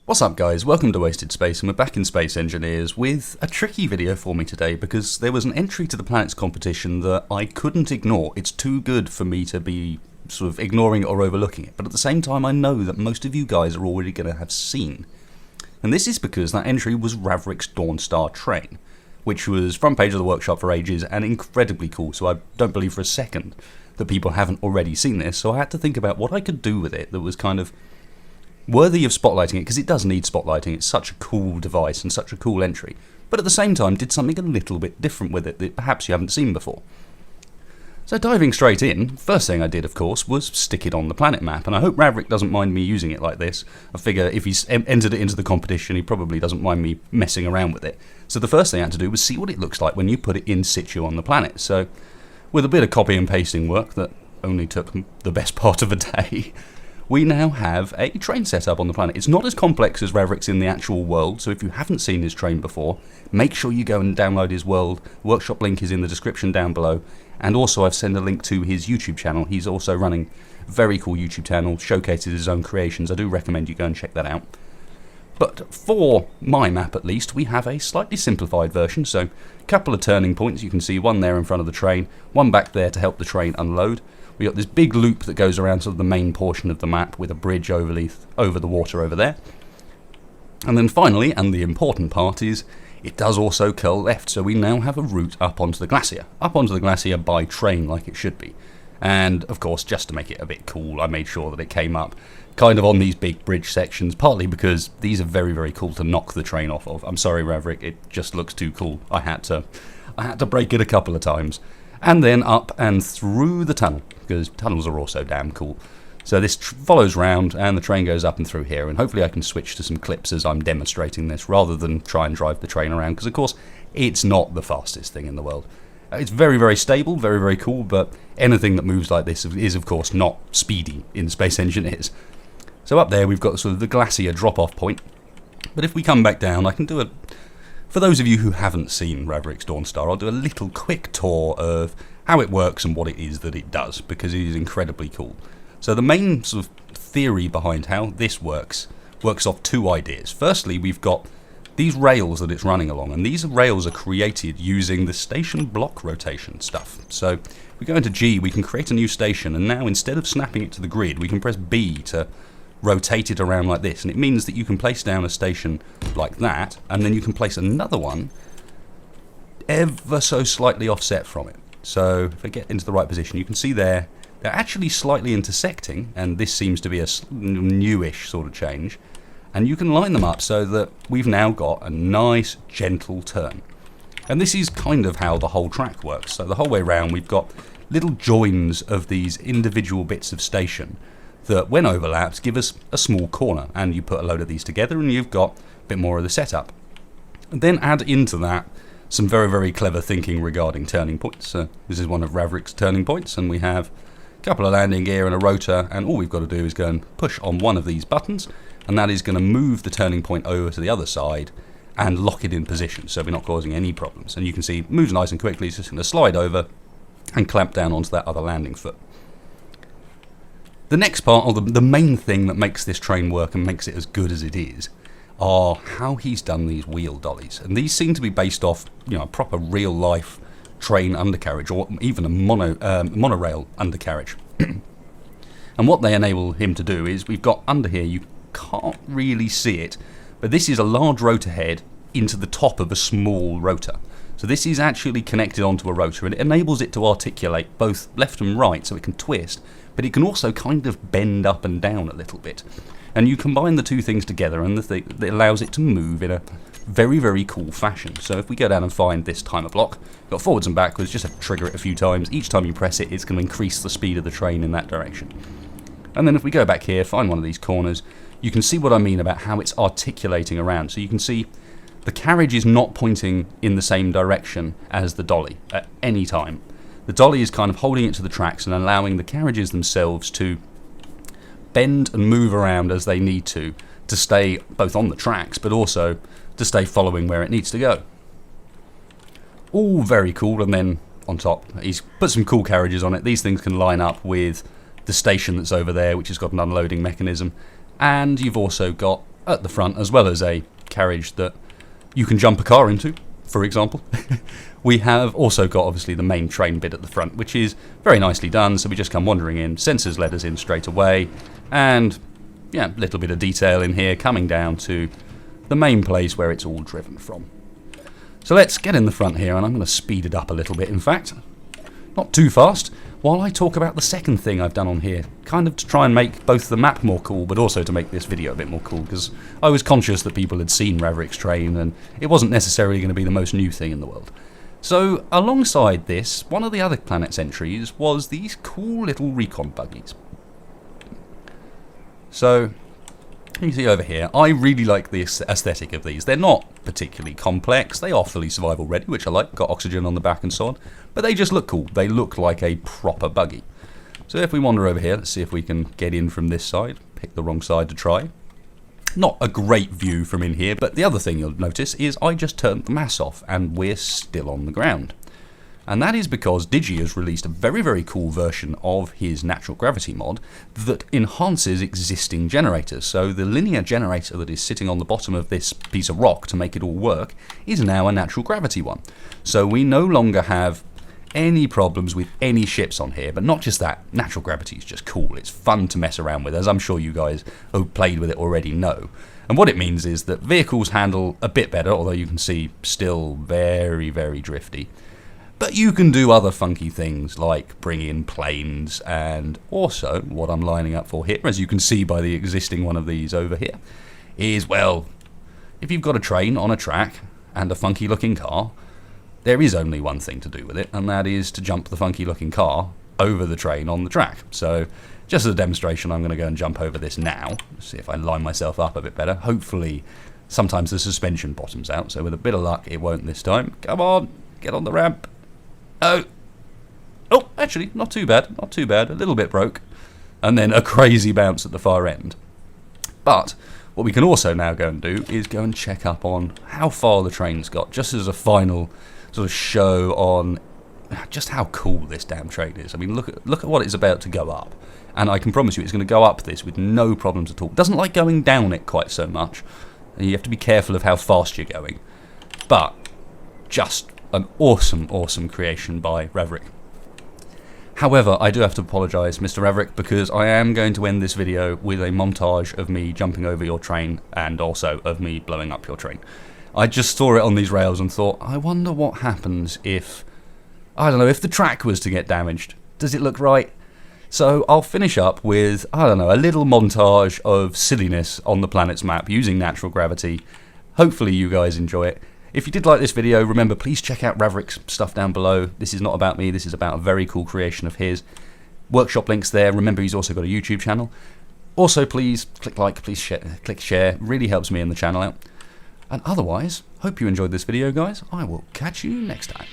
What's up guys, welcome to Wasted Space, and we're back in Space Engineers with a tricky video for me today because there was an entry to the planets competition that I couldn't ignore. It's too good for me to be sort of ignoring it or overlooking it, but at the same time I know that most of you guys are already going to have seen. And this is because that entry was Ravric's Dawnstar Train, which was front page of the workshop for ages and incredibly cool, so I don't believe for a second that people haven't already seen this, so I had to think about what I could do with it that was kind of worthy of spotlighting it, because it does need spotlighting. It's such a cool device and such a cool entry, but at the same time did something a little bit different with it that perhaps you haven't seen before. So diving straight in, first thing I did of course was stick it on the planet map, and I hope Ravric doesn't mind me using it like this. I figure if he's entered it into the competition he probably doesn't mind me messing around with it. So the first thing I had to do was see what it looks like when you put it in situ on the planet. So with a bit of copy and pasting work that only took the best part of a day, we now have a train set up on the planet. It's not as complex as Ravric's in the actual world, so if you haven't seen his train before, make sure you go and download his world. Workshop link is in the description down below, and also I've sent a link to his YouTube channel. He's also running a very cool YouTube channel, showcases his own creations. I do recommend you go and check that out. But for my map at least, we have a slightly simplified version, so a couple of turning points. You can see one there in front of the train, one back there to help the train unload. We got this big loop that goes around sort of the main portion of the map with a bridge over the water over there. And then finally, and the important part is, it does also curl left, so we now have a route up onto the glacier by train like it should be. And of course, just to make it a bit cool, I made sure that it came up kind of on these big bridge sections, partly because these are very, very cool to knock the train off of. I'm sorry, Ravric, it just looks too cool. I had to break it a couple of times. And then up and through the tunnel, because tunnels are also damn cool. So this follows round and the train goes up and through here, and hopefully I can switch to some clips as I'm demonstrating this rather than try and drive the train around, because of course it's not the fastest thing in the world. It's very, very stable, very, very cool, but anything that moves like this is of course not speedy in Space Engineers. So up there we've got sort of the glacier drop-off point, but if we come back down I can do a... For those of you who haven't seen Ravric's Dawnstar, I'll do a little quick tour of how it works and what it is that it does, because it is incredibly cool. So the main sort of theory behind how this works off two ideas. Firstly, we've got these rails that it's running along, and these rails are created using the station block rotation stuff. So if we go into G, we can create a new station, and now instead of snapping it to the grid, we can press B to rotate it around like this, and it means that you can place down a station like that, and then you can place another one ever so slightly offset from it. So if I get into the right position, you can see they're actually slightly intersecting, and this seems to be a newish sort of change, and you can line them up so that we've now got a nice gentle turn. And this is kind of how the whole track works. So the whole way around we've got little joins of these individual bits of station that when overlapped give us a small corner, and you put a load of these together and you've got a bit more of the setup. And then add into that some very, very clever thinking regarding turning points. This is one of Ravric's turning points, and we have a couple of landing gear and a rotor, and all we've got to do is go and push on one of these buttons, and that is going to move the turning point over to the other side and lock it in position, so we're not causing any problems. And you can see it moves nice and quickly. It's just going to slide over and clamp down onto that other landing foot. The next part, or the main thing that makes this train work and makes it as good as it is, are how he's done these wheel dollies. And these seem to be based off, a proper real-life train undercarriage, or even a monorail undercarriage. And what they enable him to do is, we've got under here, you can't really see it, but this is a large rotor head into the top of a small rotor. So this is actually connected onto a rotor, and it enables it to articulate both left and right, so it can twist, but it can also kind of bend up and down a little bit. And you combine the two things together, and it allows it to move in a very, very cool fashion. So if we go down and find this timer block, we've got forwards and backwards, just have to trigger it a few times. Each time you press it, it's going to increase the speed of the train in that direction. And then if we go back here, find one of these corners, you can see what I mean about how it's articulating around. So you can see the carriage is not pointing in the same direction as the dolly at any time. The dolly is kind of holding it to the tracks and allowing the carriages themselves to bend and move around as they need to stay both on the tracks, but also to stay following where it needs to go. All very cool. And then on top, he's put some cool carriages on it. These things can line up with the station that's over there, which has got an unloading mechanism. And you've also got at the front, as well as a carriage that you can jump a car into, for example. We have also got obviously the main train bit at the front, which is very nicely done. So we just come wandering in, sensors let us in straight away, and yeah, a little bit of detail in here coming down to the main place where it's all driven from. So let's get in the front here, and I'm going to speed it up a little bit, in fact. Not too fast, while I talk about the second thing I've done on here, kind of to try and make both the map more cool, but also to make this video a bit more cool, because I was conscious that people had seen Ravric's train, and it wasn't necessarily going to be the most new thing in the world. So, alongside this, one of the other planet's entries was these cool little recon buggies. So, you can see over here, I really like the aesthetic of these. They're not particularly complex, they are fully survival ready, which I like, got oxygen on the back and so on, but they just look cool. They look like a proper buggy. So if we wander over here, let's see if we can get in from this side. Pick the wrong side to try. Not a great view from in here, but the other thing you'll notice is I just turned the mass off and we're still on the ground. And that is because Digi has released a very, very cool version of his natural gravity mod that enhances existing generators. So the linear generator that is sitting on the bottom of this piece of rock to make it all work is now a natural gravity one. So we no longer have any problems with any ships on here, but not just that, natural gravity is just cool. It's fun to mess around with, as I'm sure you guys who played with it already know. And what it means is that vehicles handle a bit better, although you can see still very, very drifty. But you can do other funky things like bring in planes, and also what I'm lining up for here, as you can see by the existing one of these over here, is, well, if you've got a train on a track and a funky looking car, there is only one thing to do with it, and that is to jump the funky looking car over the train on the track. So just as a demonstration, I'm going to go and jump over this now. See if I line myself up a bit better. Hopefully sometimes the suspension bottoms out, so with a bit of luck it won't this time. Come on, get on the ramp. Oh, actually, not too bad, not too bad. A little bit broke, and then a crazy bounce at the far end. But what we can also now go and do is go and check up on how far the train's got, just as a final sort of show on just how cool this damn train is. I mean, look at what it's about to go up, and I can promise you it's going to go up this with no problems at all. It doesn't like going down it quite so much, and you have to be careful of how fast you're going. But just an awesome, awesome creation by Ravric. However, I do have to apologise, Mr. Ravric, because I am going to end this video with a montage of me jumping over your train and also of me blowing up your train. I just saw it on these rails and thought, I wonder what happens if, I don't know, if the track was to get damaged. Does it look right? So I'll finish up with, I don't know, a little montage of silliness on the planet's map using natural gravity. Hopefully you guys enjoy it. If you did like this video, remember, please check out Ravric's stuff down below. This is not about me, this is about a very cool creation of his. Workshop links there. Remember, he's also got a YouTube channel. Also, please click like, please share, click share. Really helps me and the channel out. And otherwise, hope you enjoyed this video, guys. I will catch you next time.